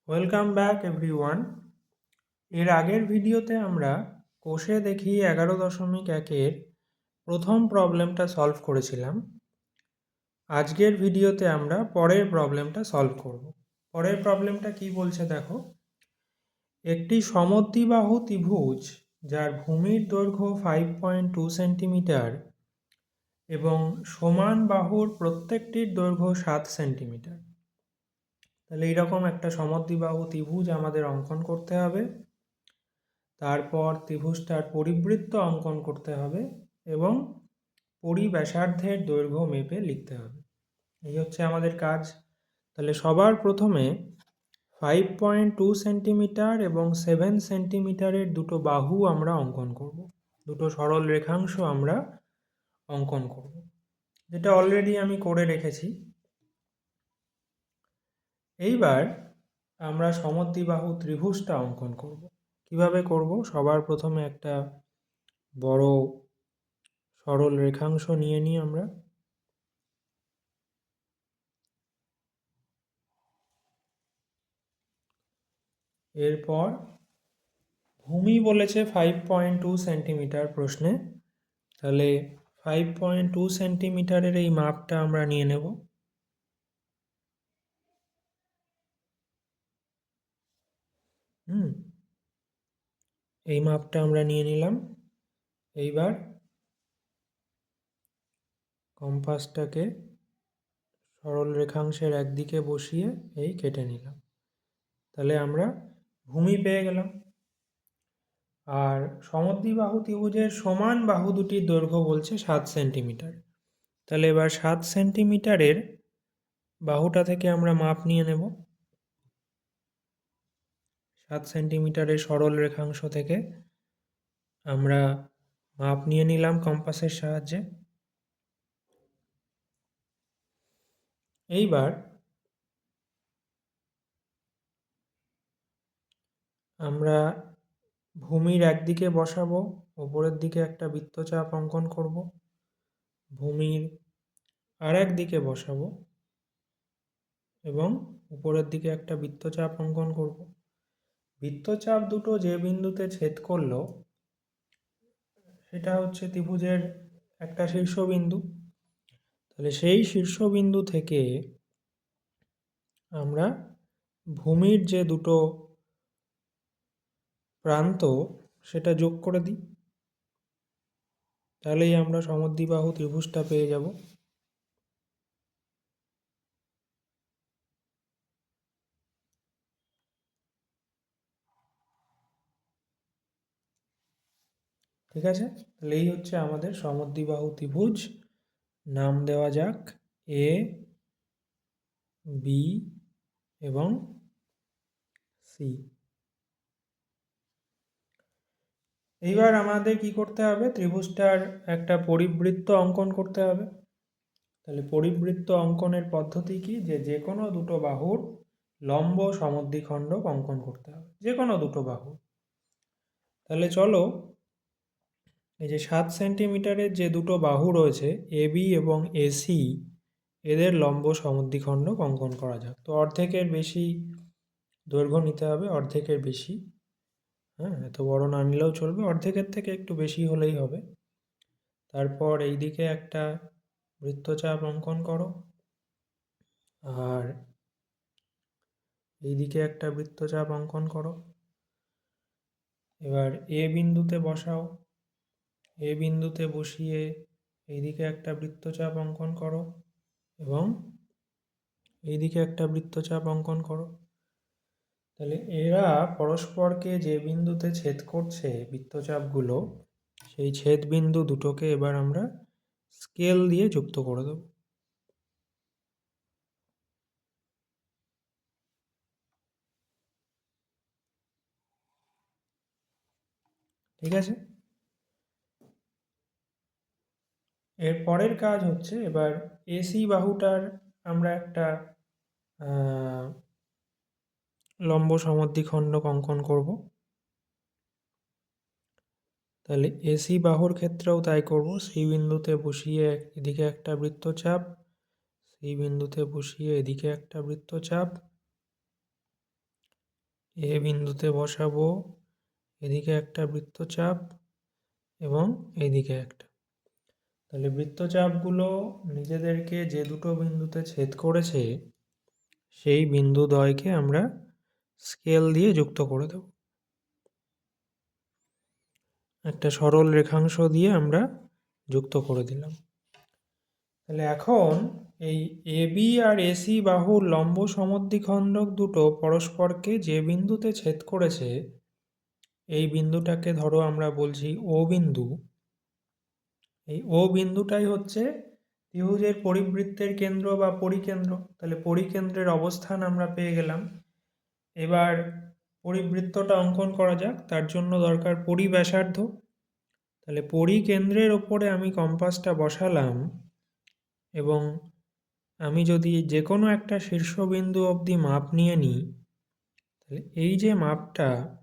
Welcome back everyone. এর আগের ভিডিওতে আমরা কোষে দেখি 11.1-এর প্রথম প্রবলেমটা সলভ করেছিলাম। আজকের ভিডিওতে আমরা পরের প্রবলেমটা সলভ করব। পরের প্রবলেমটা কি বলছে দেখো। একটি সমদ্বিবাহু ত্রিভুজ যার ভূমির দৈর্ঘ্য 5.2 সেন্টিমিটার এবং সমান বাহুর প্রত্যেকটির দৈর্ঘ্য 7 সেন্টিমিটার। তাহলে এইরকম একটা সমদ্বিবাহু ত্রিভুজ আমাদের অঙ্কন করতে হবে। তারপর ত্রিভুজটার পরিবৃত্ত অঙ্কন করতে হবে এবং পরিব্যাসার্ধের দৈর্ঘ্য মেপে লিখতে হবে। এই হচ্ছে আমাদের কাজ। তাহলে সবার প্রথমে 5.2 সেন্টিমিটার এবং 7 সেন্টিমিটারের দুটো বাহু আমরা অঙ্কন করব। দুটো সরল রেখাংশ আমরা অঙ্কন করব, যেটা অলরেডি আমি করে রেখেছি। এইবার আমরা সমদ্বিবাহু ত্রিভুজটা অঙ্কন করব। কিভাবে করব? সবার প্রথমে একটা বড় সরল রেখাংশ নিয়ে নিই আমরা। এরপর ভূমি বলেছে 5.2 সেন্টিমিটার প্রশ্নে, তাহলে 5.2 সেন্টিমিটারের এই মাপটা আমরা নিয়ে নেব। এই মাপটা আমরা নিয়ে নিলাম। এইবার কম্পাসটাকে সরল রেখাংশের একদিকে বসিয়ে এই কেটে নিলাম। তাহলে আমরা ভূমি পেয়ে গেলাম। আর সমদ্বিবাহু ত্রিভুজের সমান বাহু দুটির দৈর্ঘ্য বলছে 7 সেন্টিমিটার। তাহলে এবার 7 সেন্টিমিটারের বাহুটা থেকে আমরা মাপ নিয়ে নেব। 7 সেন্টিমিটারের সরল রেখাংশ থেকে আমরা মাপ নিয়ে নিলাম কম্পাসের সাহায্যে। এইবার আমরা ভূমির একদিকে বসাবো, ওপরের দিকে একটা বৃত্তচাপ অঙ্কন করব। ভূমির আর একদিকে বসাবো এবং উপরের দিকে একটা বৃত্তচাপ অঙ্কন করব। বৃত্তচাপ দুটো যে বিন্দুতে ছেদ করলো সেটা হচ্ছে ত্রিভুজের একটা শীর্ষবিন্দু। তাহলে সেই শীর্ষবিন্দু থেকে আমরা ভূমির যে দুটো প্রান্ত সেটা যোগ করে দিই। তাহলেই আমরা সমদ্বিবাহু ত্রিভুজটা পেয়ে যাব। ঠিক আছে, তাহলে এই হচ্ছে আমাদের সমদ্বিবাহু ত্রিভুজ। নাম দেওয়া যাক এ, বি এবং সি। এইবার আমাদের কি করতে হবে? ত্রিভুজটার একটা পরিবৃত্ত অঙ্কন করতে হবে। তাহলে পরিবৃত্ত অঙ্কনের পদ্ধতি কি? যে কোনো দুটো বাহুর লম্ব সমদ্বিখণ্ডক অঙ্কন করতে হবে, যে কোনো দুটো বাহু। তাহলে চলো, এই যে 7 সেন্টিমিটারের যে দুটো বাহু রয়েছে এবি এবং এসি, এদের লম্ব সমদ্বিখণ্ডক অঙ্কন করা যাক। তো অর্ধেকের বেশি দৈর্ঘ্য নিতে হবে, অর্ধেকের বেশি। হ্যাঁ, এত বড় না নিলেও চলবে, অর্ধেকের থেকে একটু বেশি হলেই হবে। তারপর এই দিকে একটা বৃত্তচাপ অঙ্কন করো আর এইদিকে একটা বৃত্তচাপ অঙ্কন করো। এবার এ বিন্দুতে বসাও, এ বিন্দুতে বসিয়ে এইদিকে একটা বৃত্তচাপ অঙ্কন করো এবং এইদিকে একটা বৃত্তচাপ অঙ্কন করো। তাহলে এরা পরস্পরকে যে বিন্দুতে ছেদ করছে বৃত্তচাপগুলো, সেই ছেদ বিন্দু দুটোকে এবার আমরা স্কেল দিয়ে যুক্ত করে দেব। ঠিক আছে, এর পরের কাজ হচ্ছে এবার এসি বাহুটার আমরা একটা লম্ব সমদ্বিখণ্ডক অঙ্কন করব। তাহলে এসি বাহুর ক্ষেত্রেও তাই করব। সেই বিন্দুতে বসিয়ে এদিকে একটা বৃত্তচাপ, সেই বিন্দুতে বসিয়ে এদিকে একটা বৃত্তচাপ এ বিন্দুতে বসাবো, এদিকে একটা বৃত্তচাপ এবং এদিকে একটা। তাহলে বৃত্তচাপগুলো নিজেদেরকে যে দুটো বিন্দুতে ছেদ করেছে সেই বিন্দুদ্বয়কে আমরা স্কেল দিয়ে যুক্ত করে দেব। একটা সরল রেখাংশ দিয়ে আমরা যুক্ত করে দিলাম। তাহলে এখন এই এবি আর এসি বাহুর লম্ব সমদ্বিখণ্ডক দুটো পরস্পরকে যে বিন্দুতে ছেদ করেছে এই বিন্দুটাকে ধরো আমরা বলছি ও বিন্দু। এই ও বিন্দুটাই হচ্ছে ত্রিভুজের পরিবৃত্তের কেন্দ্র বা পরিকেন্দ্র। তাহলে পরিকেন্দ্রের অবস্থান আমরা পেয়ে গেলাম। এবার পরিবৃত্তটা অঙ্কন করা যাক, তার জন্য দরকার পরিব্যাসার্ধ। তাহলে পরিকেন্দ্রের ওপরে আমি কম্পাসটা বসালাম এবং আমি যদি যে কোনো একটা শীর্ষবিন্দু অবধি মাপ নিয়ে নিই, তাহলে এই যে মাপটা,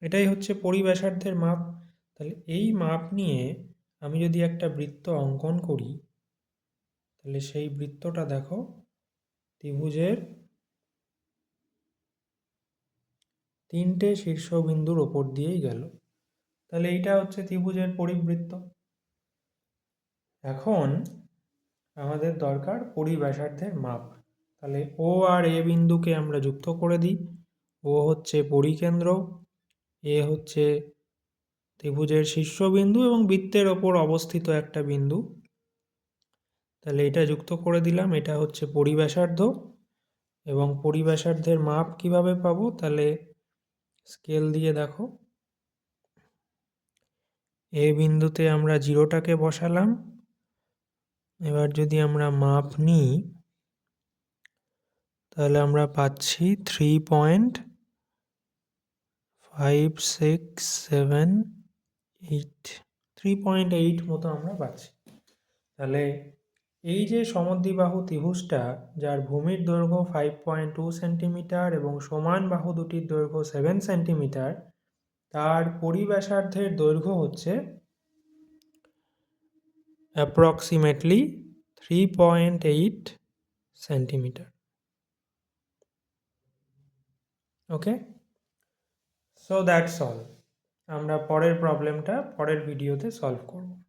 এটাই হচ্ছে পরিব্যাসার্ধের মাপ। তাহলে এই মাপ নিয়ে আমি যদি একটা বৃত্ত অঙ্কন করি, তাহলে সেই বৃত্তটা দেখো ত্রিভুজের তিনটে শীর্ষবিন্দুর ওপর দিয়েই গেল। তাহলে এইটা হচ্ছে ত্রিভুজের পরিবৃত্ত। এখন আমাদের দরকার পরিব্যাসার্ধের মাপ। তাহলে ও আর এ বিন্দুকে আমরা যুক্ত করে দিই। ও হচ্ছে পরিকেন্দ্র, এ হচ্ছে ত্রিভুজের শীর্ষবিন্দু এবং বৃত্তের ওপর অবস্থিত একটা বিন্দু। তাহলে এটা যুক্ত করে দিলাম, এটা হচ্ছে পরিব্যাসার্ধ। এবং পরিব্যাসার্ধের মাপ কিভাবে পাবো? তাহলে স্কেল দিয়ে দেখো, এ বিন্দুতে আমরা জিরোটাকে বসালাম। এবার যদি আমরা মাপ নিই তাহলে আমরা পাচ্ছি 3.5678, 3.8 মতো আমরা পাচ্ছি। তাহলে এই যে সমদ্বিবাহু ত্রিভুজটা, যার ভূমির দৈর্ঘ্য 5.2 সেন্টিমিটার এবং সমান বাহু দুটির দৈর্ঘ্য 7 সেন্টিমিটার, তার পরিব্যাসার্ধের দৈর্ঘ্য হচ্ছে approximately 3.8 centimetre. Okay, so that's all. আমরা পরের প্রবলেমটা পরের ভিডিওতে সলভ করব।